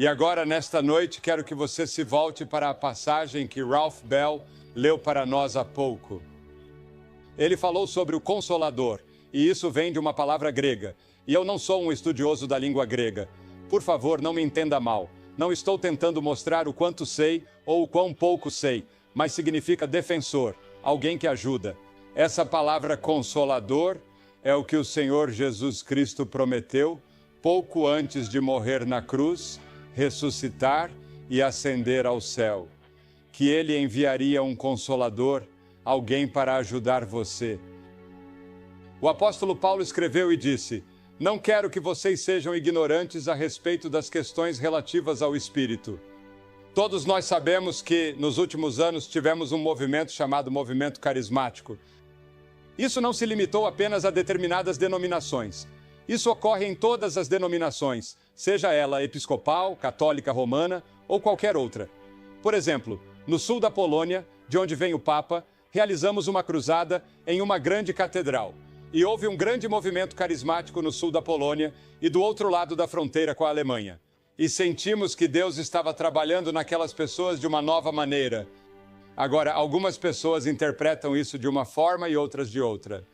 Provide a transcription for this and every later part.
E agora, nesta noite, quero que você se volte para a passagem que Ralph Bell leu para nós há pouco. Ele falou sobre o Consolador, e isso vem de uma palavra grega. E eu não sou um estudioso da língua grega. Por favor, não me entenda mal. Não estou tentando mostrar o quanto sei ou o quão pouco sei, mas significa defensor, alguém que ajuda. Essa palavra Consolador é o que o Senhor Jesus Cristo prometeu pouco antes de morrer na cruz, ressuscitar e ascender ao céu. Que ele enviaria um Consolador, alguém para ajudar você. O apóstolo Paulo escreveu e disse: "Não quero que vocês sejam ignorantes a respeito das questões relativas ao Espírito." Todos nós sabemos que, nos últimos anos, tivemos um movimento chamado movimento carismático. Isso não se limitou apenas a determinadas denominações. Isso ocorre em todas as denominações, seja ela episcopal, católica romana ou qualquer outra. Por exemplo, no sul da Polônia, de onde vem o Papa, realizamos uma cruzada em uma grande catedral. E houve um grande movimento carismático no sul da Polônia e do outro lado da fronteira com a Alemanha. E sentimos que Deus estava trabalhando naquelas pessoas de uma nova maneira. Agora, algumas pessoas interpretam isso de uma forma e outras de outra.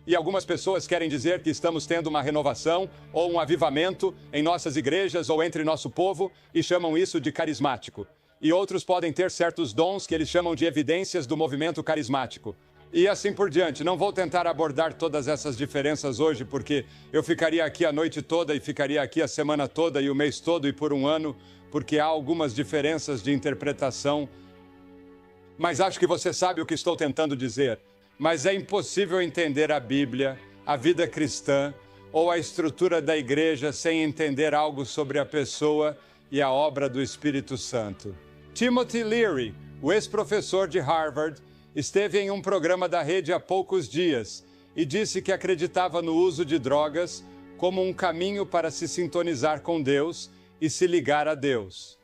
E algumas pessoas querem dizer que estamos tendo uma renovação ou um avivamento em nossas igrejas ou entre nosso povo e chamam isso de carismático. E outros podem ter certos dons que eles chamam de evidências do movimento carismático. E assim por diante. Não vou tentar abordar todas essas diferenças hoje, porque eu ficaria aqui a noite toda e ficaria aqui a semana toda e o mês todo e por um ano, porque há algumas diferenças de interpretação. Mas acho que você sabe o que estou tentando dizer. Mas é impossível entender a Bíblia, a vida cristã ou a estrutura da igreja sem entender algo sobre a pessoa e a obra do Espírito Santo. Timothy Leary, o ex-professor de Harvard, esteve em um programa da rede há poucos dias e disse que acreditava no uso de drogas como um caminho para se sintonizar com Deus e se ligar a Deus.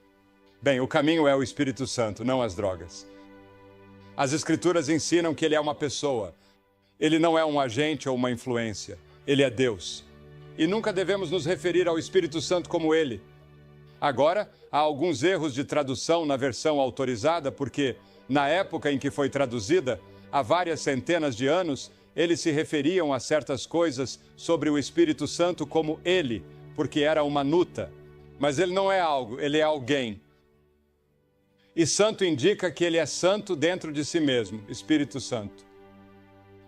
Bem, o caminho é o Espírito Santo, não as drogas. As Escrituras ensinam que ele é uma pessoa. Ele não é um agente ou uma influência. Ele é Deus. E nunca devemos nos referir ao Espírito Santo como ele. Agora, há alguns erros de tradução na versão autorizada, porque, na época em que foi traduzida, há várias centenas de anos, eles se referiam a certas coisas sobre o Espírito Santo como ele, porque era uma nuta. Mas ele não é algo, ele é alguém. E santo indica que ele é santo dentro de si mesmo, Espírito Santo.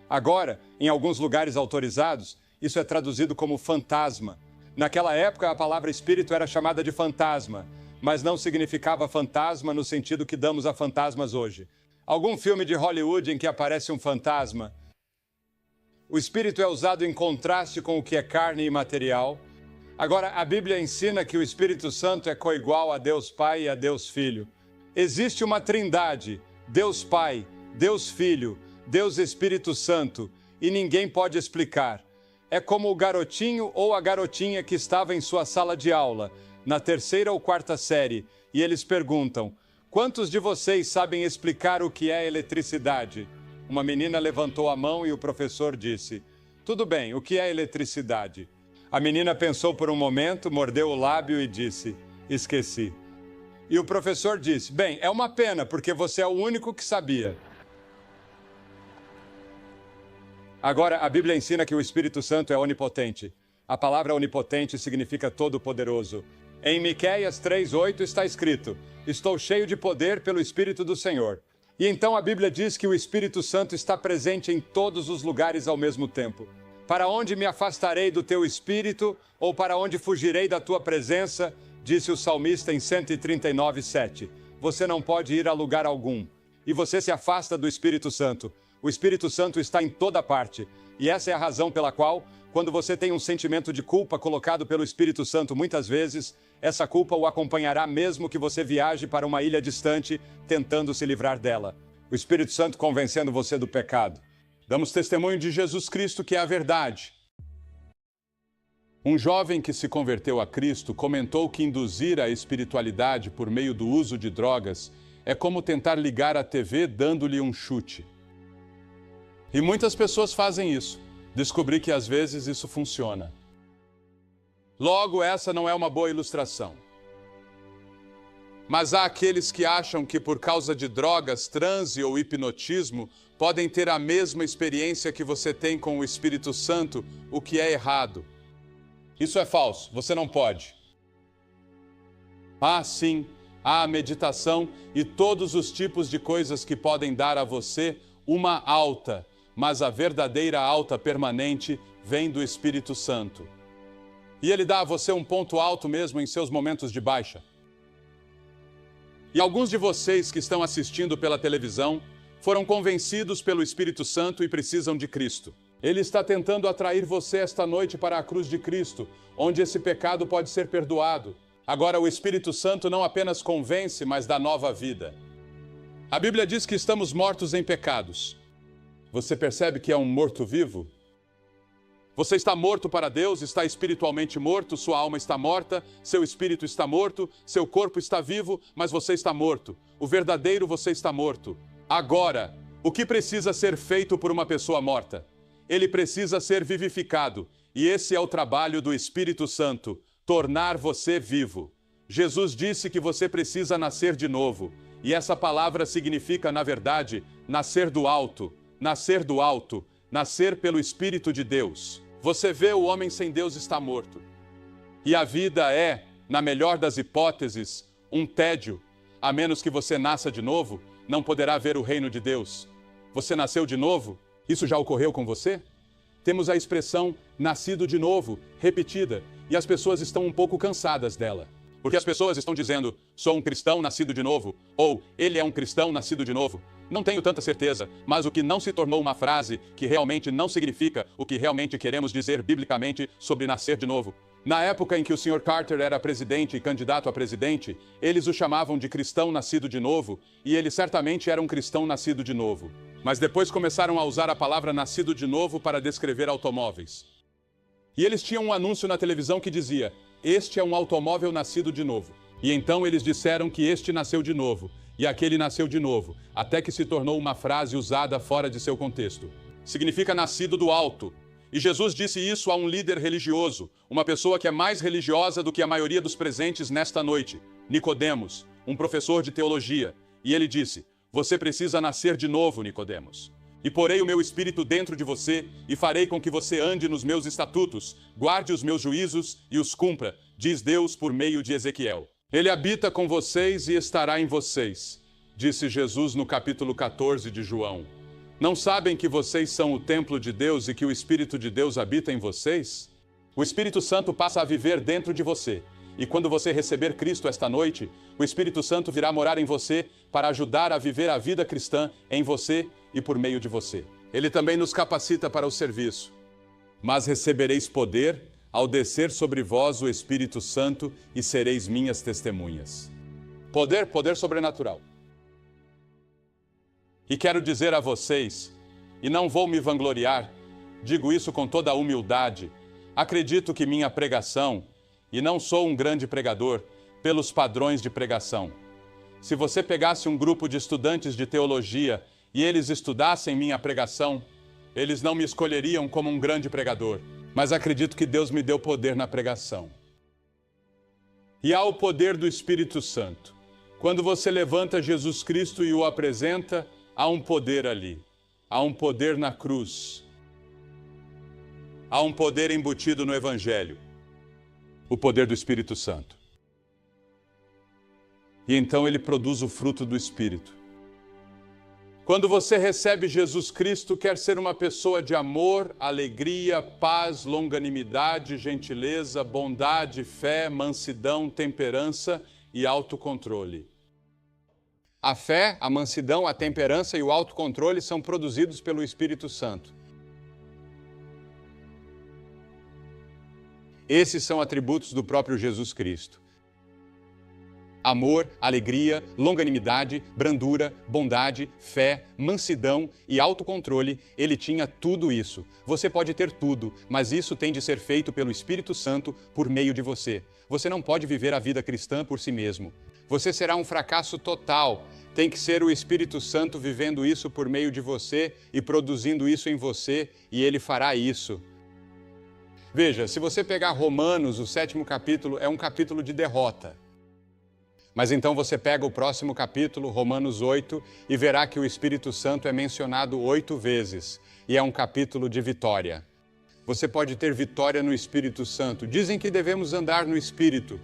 Agora, em alguns lugares autorizados, isso é traduzido como fantasma. Naquela época, a palavra espírito era chamada de fantasma, mas não significava fantasma no sentido que damos a fantasmas hoje. Algum filme de Hollywood em que aparece um fantasma? O espírito é usado em contraste com o que é carne e material. Agora, a Bíblia ensina que o Espírito Santo é coigual a Deus Pai e a Deus Filho. Existe uma trindade, Deus Pai, Deus Filho, Deus Espírito Santo, e ninguém pode explicar. É como o garotinho ou a garotinha que estava em sua sala de aula, na 3ª ou 4ª série, e eles perguntam: "Quantos de vocês sabem explicar o que é eletricidade?" Uma menina levantou a mão e o professor disse: "Tudo bem, o que é eletricidade?" A menina pensou por um momento, mordeu o lábio e disse: "Esqueci." E o professor disse: "Bem, é uma pena, porque você é o único que sabia." Agora, a Bíblia ensina que o Espírito Santo é onipotente. A palavra onipotente significa todo-poderoso. Em Miqueias 3:8 está escrito: "Estou cheio de poder pelo Espírito do Senhor." E então a Bíblia diz que o Espírito Santo está presente em todos os lugares ao mesmo tempo. "Para onde me afastarei do teu Espírito, ou para onde fugirei da tua presença?" Disse o salmista em 139:7. Você não pode ir a lugar algum. E você se afasta do Espírito Santo. O Espírito Santo está em toda parte. E essa é a razão pela qual, quando você tem um sentimento de culpa colocado pelo Espírito Santo muitas vezes, essa culpa o acompanhará mesmo que você viaje para uma ilha distante, tentando se livrar dela. O Espírito Santo convencendo você do pecado. Damos testemunho de Jesus Cristo, que é a verdade. Um jovem que se converteu a Cristo comentou que induzir a espiritualidade por meio do uso de drogas é como tentar ligar a TV dando-lhe um chute. E muitas pessoas fazem isso. Descobri que às vezes isso funciona. Logo, essa não é uma boa ilustração. Mas há aqueles que acham que por causa de drogas, transe ou hipnotismo, podem ter a mesma experiência que você tem com o Espírito Santo, o que é errado. Isso é falso, você não pode. Sim, há a meditação e todos os tipos de coisas que podem dar a você uma alta, mas a verdadeira alta permanente vem do Espírito Santo. E ele dá a você um ponto alto mesmo em seus momentos de baixa. E alguns de vocês que estão assistindo pela televisão foram convencidos pelo Espírito Santo e precisam de Cristo. Ele está tentando atrair você esta noite para a cruz de Cristo, onde esse pecado pode ser perdoado. Agora, o Espírito Santo não apenas convence, mas dá nova vida. A Bíblia diz que estamos mortos em pecados. Você percebe que é um morto-vivo? Você está morto para Deus, está espiritualmente morto, sua alma está morta, seu espírito está morto, seu corpo está vivo, mas você está morto. O verdadeiro você está morto. Agora, o que precisa ser feito por uma pessoa morta? Ele precisa ser vivificado, e esse é o trabalho do Espírito Santo, tornar você vivo. Jesus disse que você precisa nascer de novo, e essa palavra significa, na verdade, nascer do alto, nascer do alto, nascer pelo Espírito de Deus. Você vê, o homem sem Deus está morto. E a vida é, na melhor das hipóteses, um tédio. A menos que você nasça de novo, não poderá ver o reino de Deus. Você nasceu de novo? Isso já ocorreu com você? Temos a expressão nascido de novo, repetida, e as pessoas estão um pouco cansadas dela. Porque as pessoas estão dizendo, sou um cristão nascido de novo, ou ele é um cristão nascido de novo. Não tenho tanta certeza, mas o que não se tornou uma frase que realmente não significa o que realmente queremos dizer biblicamente sobre nascer de novo. Na época em que o Sr. Carter era presidente e candidato a presidente, eles o chamavam de cristão nascido de novo, e ele certamente era um cristão nascido de novo. Mas depois começaram a usar a palavra nascido de novo para descrever automóveis. E eles tinham um anúncio na televisão que dizia, este é um automóvel nascido de novo. E então eles disseram que este nasceu de novo, e aquele nasceu de novo, até que se tornou uma frase usada fora de seu contexto. Significa nascido do alto. E Jesus disse isso a um líder religioso, uma pessoa que é mais religiosa do que a maioria dos presentes nesta noite, Nicodemos, um professor de teologia. E ele disse, você precisa nascer de novo, Nicodemos. E porei o meu espírito dentro de você, e farei com que você ande nos meus estatutos, guarde os meus juízos e os cumpra, diz Deus por meio de Ezequiel. Ele habita com vocês e estará em vocês, disse Jesus no capítulo 14 de João. Não sabem que vocês são o templo de Deus e que o Espírito de Deus habita em vocês? O Espírito Santo passa a viver dentro de você. E quando você receber Cristo esta noite, o Espírito Santo virá morar em você para ajudar a viver a vida cristã em você e por meio de você. Ele também nos capacita para o serviço. Mas recebereis poder ao descer sobre vós o Espírito Santo e sereis minhas testemunhas. Poder sobrenatural. E quero dizer a vocês, e não vou me vangloriar, digo isso com toda a humildade, acredito que minha pregação, e não sou um grande pregador, pelos padrões de pregação. Se você pegasse um grupo de estudantes de teologia e eles estudassem minha pregação, eles não me escolheriam como um grande pregador, mas acredito que Deus me deu poder na pregação. E há o poder do Espírito Santo. Quando você levanta Jesus Cristo e o apresenta, há um poder ali. Há um poder na cruz. Há um poder embutido no Evangelho. O poder do Espírito Santo. E então ele produz o fruto do Espírito. Quando você recebe Jesus Cristo, quer ser uma pessoa de amor, alegria, paz, longanimidade, gentileza, bondade, fé, mansidão, temperança e autocontrole. A fé, a mansidão, a temperança e o autocontrole são produzidos pelo Espírito Santo. Esses são atributos do próprio Jesus Cristo. Amor, alegria, longanimidade, brandura, bondade, fé, mansidão e autocontrole, ele tinha tudo isso. Você pode ter tudo, mas isso tem de ser feito pelo Espírito Santo por meio de você. Você não pode viver a vida cristã por si mesmo. Você será um fracasso total. Tem que ser o Espírito Santo vivendo isso por meio de você e produzindo isso em você, e ele fará isso. Veja, se você pegar Romanos, o 7º capítulo, é um capítulo de derrota. Mas então você pega o próximo capítulo, Romanos 8, e verá que o Espírito Santo é mencionado 8 vezes, e é um capítulo de vitória. Você pode ter vitória no Espírito Santo. Dizem que devemos andar no Espírito.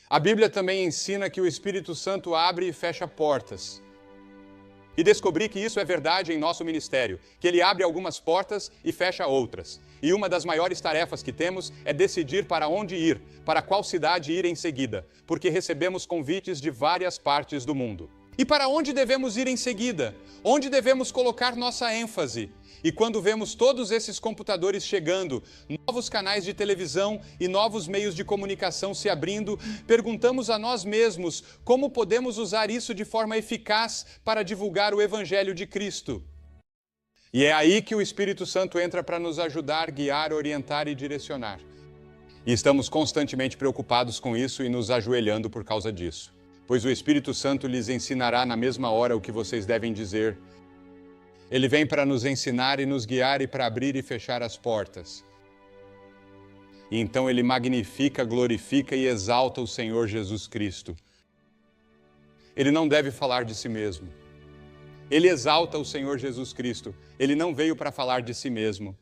A Bíblia também ensina que o Espírito Santo abre e fecha portas. E descobri que isso é verdade em nosso ministério, que ele abre algumas portas e fecha outras. E uma das maiores tarefas que temos é decidir para onde ir, para qual cidade ir em seguida, porque recebemos convites de várias partes do mundo. E para onde devemos ir em seguida? Onde devemos colocar nossa ênfase? E quando vemos todos esses computadores chegando, novos canais de televisão e novos meios de comunicação se abrindo, perguntamos a nós mesmos como podemos usar isso de forma eficaz para divulgar o Evangelho de Cristo. E é aí que o Espírito Santo entra para nos ajudar, guiar, orientar e direcionar. E estamos constantemente preocupados com isso e nos ajoelhando por causa disso. Pois o Espírito Santo lhes ensinará na mesma hora o que vocês devem dizer. Ele vem para nos ensinar e nos guiar e para abrir e fechar as portas. E então ele magnifica, glorifica e exalta o Senhor Jesus Cristo. Ele não deve falar de si mesmo. Ele exalta o Senhor Jesus Cristo. Ele não veio para falar de si mesmo.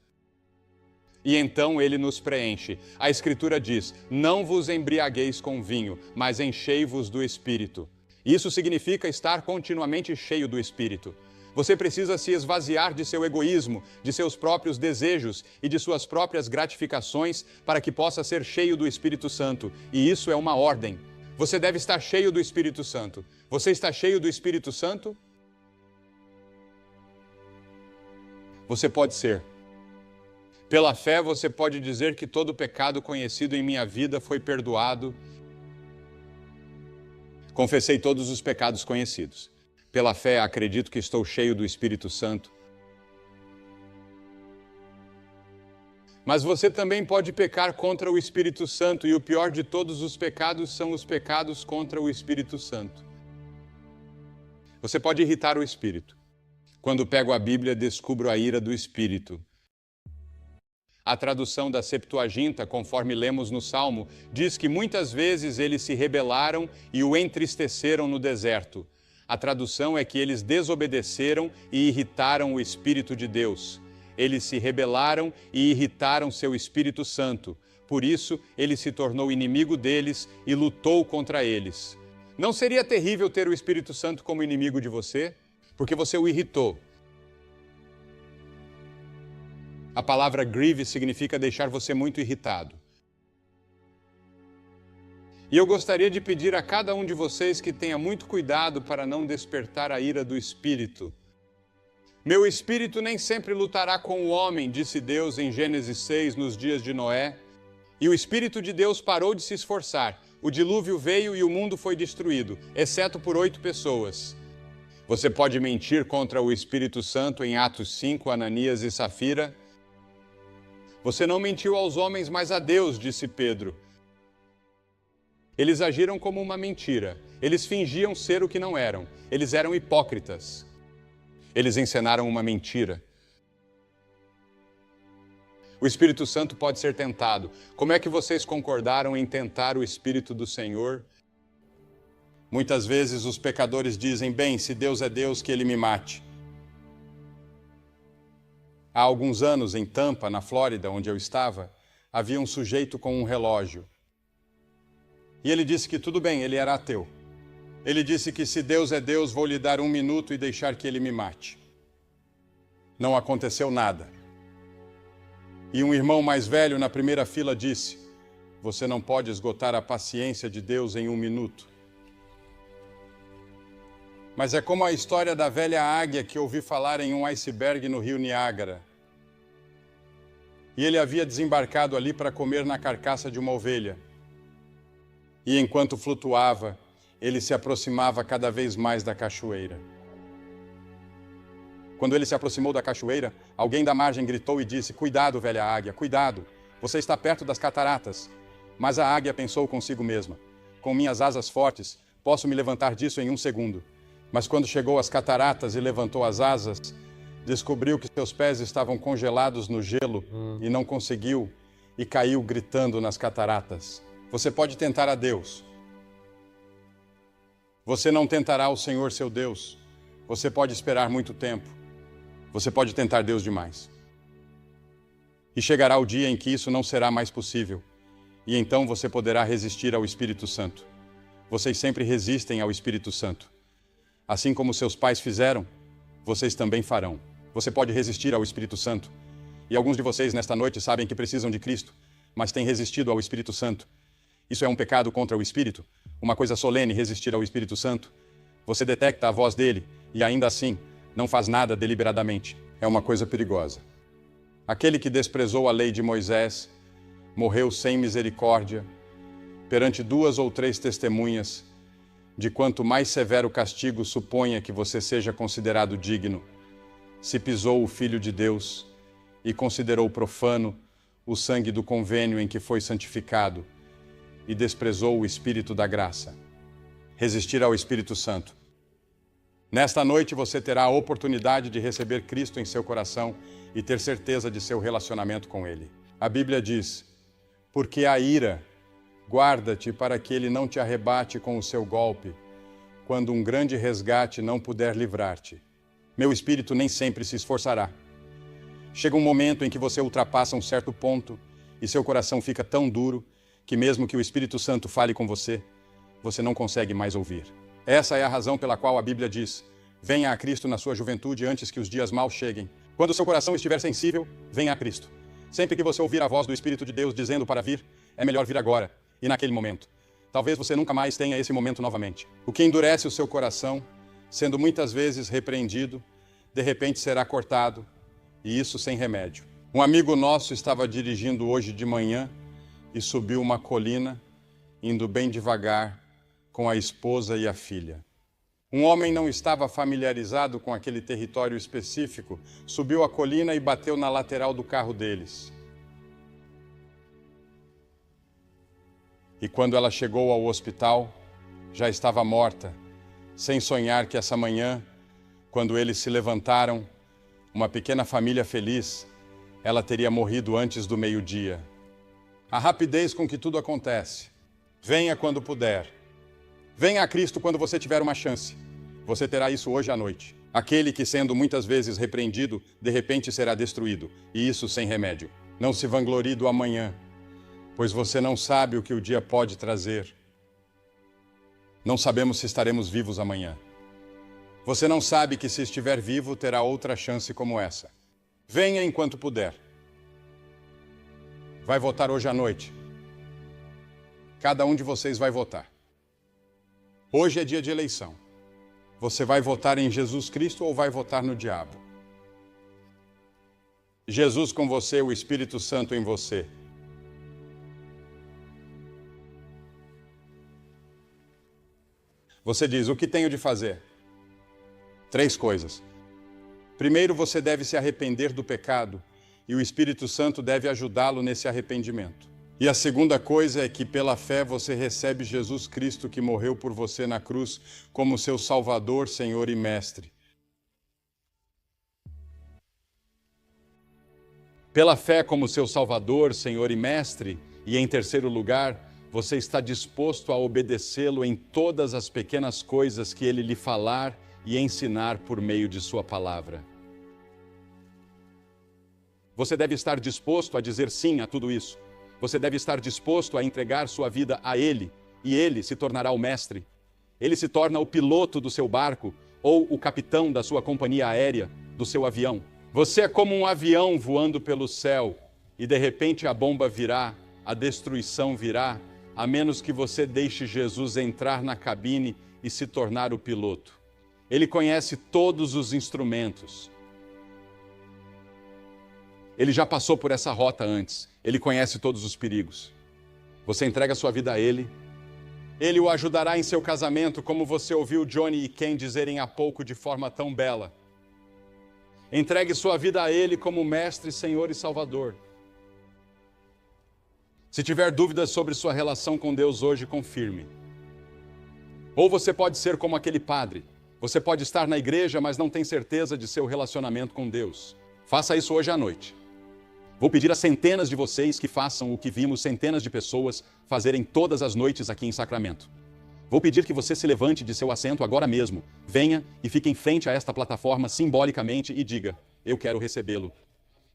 E então ele nos preenche. A Escritura diz, não vos embriagueis com vinho, mas enchei-vos do Espírito. Isso significa estar continuamente cheio do Espírito. Você precisa se esvaziar de seu egoísmo, de seus próprios desejos e de suas próprias gratificações para que possa ser cheio do Espírito Santo. E isso é uma ordem. Você deve estar cheio do Espírito Santo. Você está cheio do Espírito Santo? Você pode ser. Pela fé, você pode dizer que todo pecado conhecido em minha vida foi perdoado. Confessei todos os pecados conhecidos. Pela fé, acredito que estou cheio do Espírito Santo. Mas você também pode pecar contra o Espírito Santo, e o pior de todos os pecados são os pecados contra o Espírito Santo. Você pode irritar o Espírito. Quando pego a Bíblia, descubro a ira do Espírito. A tradução da Septuaginta, conforme lemos no Salmo, diz que muitas vezes eles se rebelaram e o entristeceram no deserto. A tradução é que eles desobedeceram e irritaram o Espírito de Deus. Eles se rebelaram e irritaram seu Espírito Santo. Por isso, ele se tornou inimigo deles e lutou contra eles. Não seria terrível ter o Espírito Santo como inimigo de você? Porque você o irritou. A palavra grieve significa deixar você muito irritado. E eu gostaria de pedir a cada um de vocês que tenha muito cuidado para não despertar a ira do Espírito. Meu espírito nem sempre lutará com o homem, disse Deus em Gênesis 6, nos dias de Noé. E o Espírito de Deus parou de se esforçar. O dilúvio veio e o mundo foi destruído, exceto por 8 pessoas. Você pode mentir contra o Espírito Santo em Atos 5, Ananias e Safira. Você não mentiu aos homens, mas a Deus, disse Pedro. Eles agiram como uma mentira. Eles fingiam ser o que não eram. Eles eram hipócritas. Eles encenaram uma mentira. O Espírito Santo pode ser tentado. Como é que vocês concordaram em tentar o Espírito do Senhor? Muitas vezes os pecadores dizem, bem, se Deus é Deus, que Ele me mate. Há alguns anos, em Tampa, na Flórida, onde eu estava, havia um sujeito com um relógio. E ele disse que tudo bem, ele era ateu. Ele disse que se Deus é Deus, vou lhe dar 1 minuto e deixar que Ele me mate. Não aconteceu nada. E um irmão mais velho na primeira fila disse, você não pode esgotar a paciência de Deus em 1 minuto. Mas é como a história da velha águia que ouvi falar em um iceberg no rio Niágara. E ele havia desembarcado ali para comer na carcaça de uma ovelha. E enquanto flutuava, ele se aproximava cada vez mais da cachoeira. Quando ele se aproximou da cachoeira, alguém da margem gritou e disse, cuidado, velha águia, cuidado, você está perto das cataratas. Mas a águia pensou consigo mesma, com minhas asas fortes, posso me levantar disso em 1 segundo. Mas quando chegou às cataratas e levantou as asas, descobriu que seus pés estavam congelados no gelo e não conseguiu, e caiu gritando nas cataratas. Você pode tentar a Deus. Você não tentará o Senhor seu Deus. Você pode esperar muito tempo. Você pode tentar Deus demais. E chegará o dia em que isso não será mais possível. E então você poderá resistir ao Espírito Santo. Vocês sempre resistem ao Espírito Santo. Assim como seus pais fizeram, vocês também farão. Você pode resistir ao Espírito Santo. E alguns de vocês nesta noite sabem que precisam de Cristo, mas têm resistido ao Espírito Santo. Isso é um pecado contra o Espírito, uma coisa solene resistir ao Espírito Santo. Você detecta a voz dele e ainda assim não faz nada deliberadamente. É uma coisa perigosa. Aquele que desprezou a lei de Moisés morreu sem misericórdia perante 2 ou 3 testemunhas de quanto mais severo castigo suponha que você seja considerado digno. Se pisou o Filho de Deus e considerou profano o sangue do convênio em que foi santificado e desprezou o Espírito da graça. Resistir ao Espírito Santo. Nesta noite você terá a oportunidade de receber Cristo em seu coração e ter certeza de seu relacionamento com Ele. A Bíblia diz, porque a ira, guarda-te para que Ele não te arrebate com o seu golpe, quando um grande resgate não puder livrar-te. Meu espírito nem sempre se esforçará. Chega um momento em que você ultrapassa um certo ponto e seu coração fica tão duro que mesmo que o Espírito Santo fale com você, você não consegue mais ouvir. Essa é a razão pela qual a Bíblia diz, venha a Cristo na sua juventude antes que os dias maus cheguem. Quando seu coração estiver sensível, venha a Cristo. Sempre que você ouvir a voz do Espírito de Deus dizendo para vir, é melhor vir agora e naquele momento. Talvez você nunca mais tenha esse momento novamente. O que endurece o seu coração, sendo muitas vezes repreendido, de repente será cortado, e isso sem remédio. Um amigo nosso estava dirigindo hoje de manhã e subiu uma colina, indo bem devagar, com a esposa e a filha. Um homem não estava familiarizado com aquele território específico, subiu a colina e bateu na lateral do carro deles. E quando ela chegou ao hospital, já estava morta, sem sonhar que essa manhã, quando eles se levantaram, uma pequena família feliz, ela teria morrido antes do meio-dia. A rapidez com que tudo acontece. Venha quando puder. Venha a Cristo quando você tiver uma chance. Você terá isso hoje à noite. Aquele que, sendo muitas vezes repreendido, de repente será destruído, e isso sem remédio. Não se vanglorie do amanhã, pois você não sabe o que o dia pode trazer. Não sabemos se estaremos vivos amanhã. Você não sabe que se estiver vivo, terá outra chance como essa. Venha enquanto puder. Vai votar hoje à noite. Cada um de vocês vai votar. Hoje é dia de eleição. Você vai votar em Jesus Cristo ou vai votar no diabo? Jesus com você, o Espírito Santo em você. Você diz, o que tenho de fazer? 3 coisas. Primeiro, você deve se arrepender do pecado e o Espírito Santo deve ajudá-lo nesse arrependimento. E a segunda coisa é que, pela fé, você recebe Jesus Cristo que morreu por você na cruz como seu Salvador, Senhor e Mestre. Pela fé como seu Salvador, Senhor e Mestre, e em terceiro lugar, você está disposto a obedecê-lo em todas as pequenas coisas que ele lhe falar e ensinar por meio de sua palavra. Você deve estar disposto a dizer sim a tudo isso. Você deve estar disposto a entregar sua vida a Ele, e Ele se tornará o mestre. Ele se torna o piloto do seu barco, ou o capitão da sua companhia aérea, do seu avião. Você é como um avião voando pelo céu, e de repente a bomba virá, a destruição virá, a menos que você deixe Jesus entrar na cabine e se tornar o piloto. Ele conhece todos os instrumentos. Ele já passou por essa rota antes. Ele conhece todos os perigos. Você entrega sua vida a Ele. Ele o ajudará em seu casamento, como você ouviu Johnny e Ken dizerem há pouco de forma tão bela. Entregue sua vida a Ele como Mestre, Senhor e Salvador. Se tiver dúvidas sobre sua relação com Deus hoje, confirme. Ou você pode ser como aquele padre. Você pode estar na igreja, mas não tem certeza de seu relacionamento com Deus. Faça isso hoje à noite. Vou pedir a centenas de vocês que façam o que vimos centenas de pessoas fazerem todas as noites aqui em Sacramento. Vou pedir que você se levante de seu assento agora mesmo, venha e fique em frente a esta plataforma simbolicamente e diga: eu quero recebê-lo.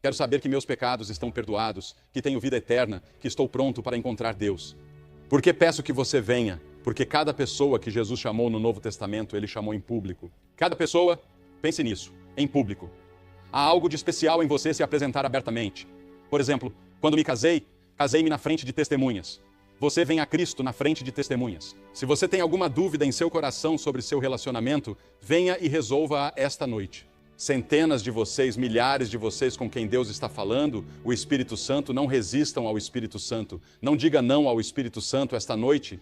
Quero saber que meus pecados estão perdoados, que tenho vida eterna, que estou pronto para encontrar Deus. Por que peço que você venha? Porque cada pessoa que Jesus chamou no Novo Testamento, ele chamou em público. Cada pessoa, pense nisso, em público. Há algo de especial em você se apresentar abertamente. Por exemplo, quando me casei, casei-me na frente de testemunhas. Você vem a Cristo na frente de testemunhas. Se você tem alguma dúvida em seu coração sobre seu relacionamento, venha e resolva-a esta noite. Centenas de vocês, milhares de vocês com quem Deus está falando, o Espírito Santo, não resistam ao Espírito Santo. Não diga não ao Espírito Santo esta noite.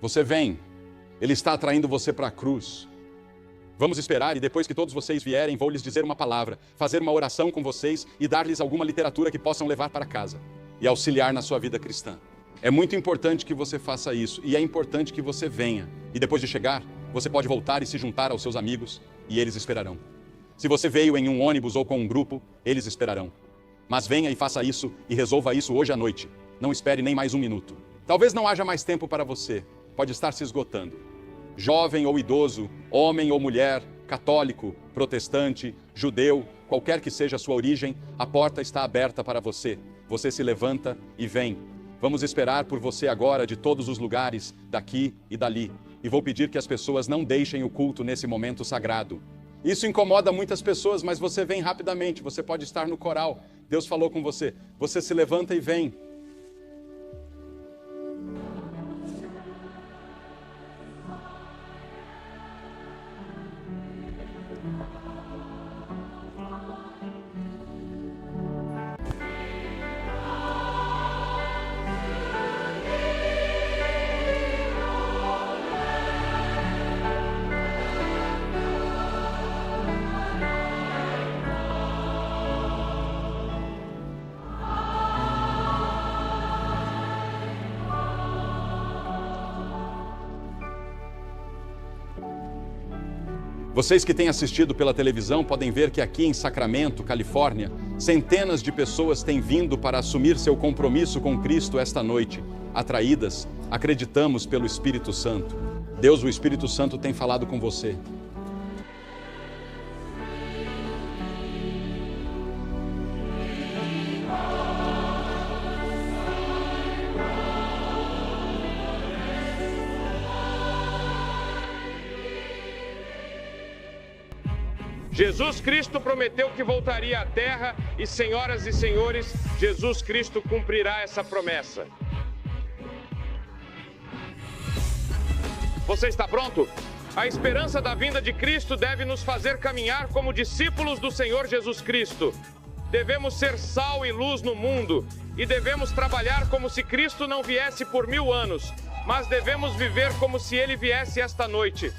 Você vem. Ele está atraindo você para a cruz. Vamos esperar e depois que todos vocês vierem, vou lhes dizer uma palavra, fazer uma oração com vocês e dar-lhes alguma literatura que possam levar para casa e auxiliar na sua vida cristã. É muito importante que você faça isso e é importante que você venha. E depois de chegar, você pode voltar e se juntar aos seus amigos e eles esperarão. Se você veio em um ônibus ou com um grupo, eles esperarão. Mas venha e faça isso e resolva isso hoje à noite. Não espere nem mais um minuto. Talvez não haja mais tempo para você. Pode estar se esgotando. Jovem ou idoso, homem ou mulher, católico, protestante, judeu, qualquer que seja a sua origem, a porta está aberta para você. Você se levanta e vem. Vamos esperar por você agora de todos os lugares, daqui e dali. E vou pedir que as pessoas não deixem o culto nesse momento sagrado. Isso incomoda muitas pessoas, mas você vem rapidamente. Você pode estar no coral. Deus falou com você. Você se levanta e vem. Vocês que têm assistido pela televisão podem ver que aqui em Sacramento, Califórnia, centenas de pessoas têm vindo para assumir seu compromisso com Cristo esta noite. Atraídas, acreditamos pelo Espírito Santo. Deus, o Espírito Santo, tem falado com você. Jesus Cristo prometeu que voltaria à terra e, senhoras e senhores, Jesus Cristo cumprirá essa promessa. Você está pronto? A esperança da vinda de Cristo deve nos fazer caminhar como discípulos do Senhor Jesus Cristo. Devemos ser sal e luz no mundo e devemos trabalhar como se Cristo não viesse por 1000 anos, mas devemos viver como se Ele viesse esta noite.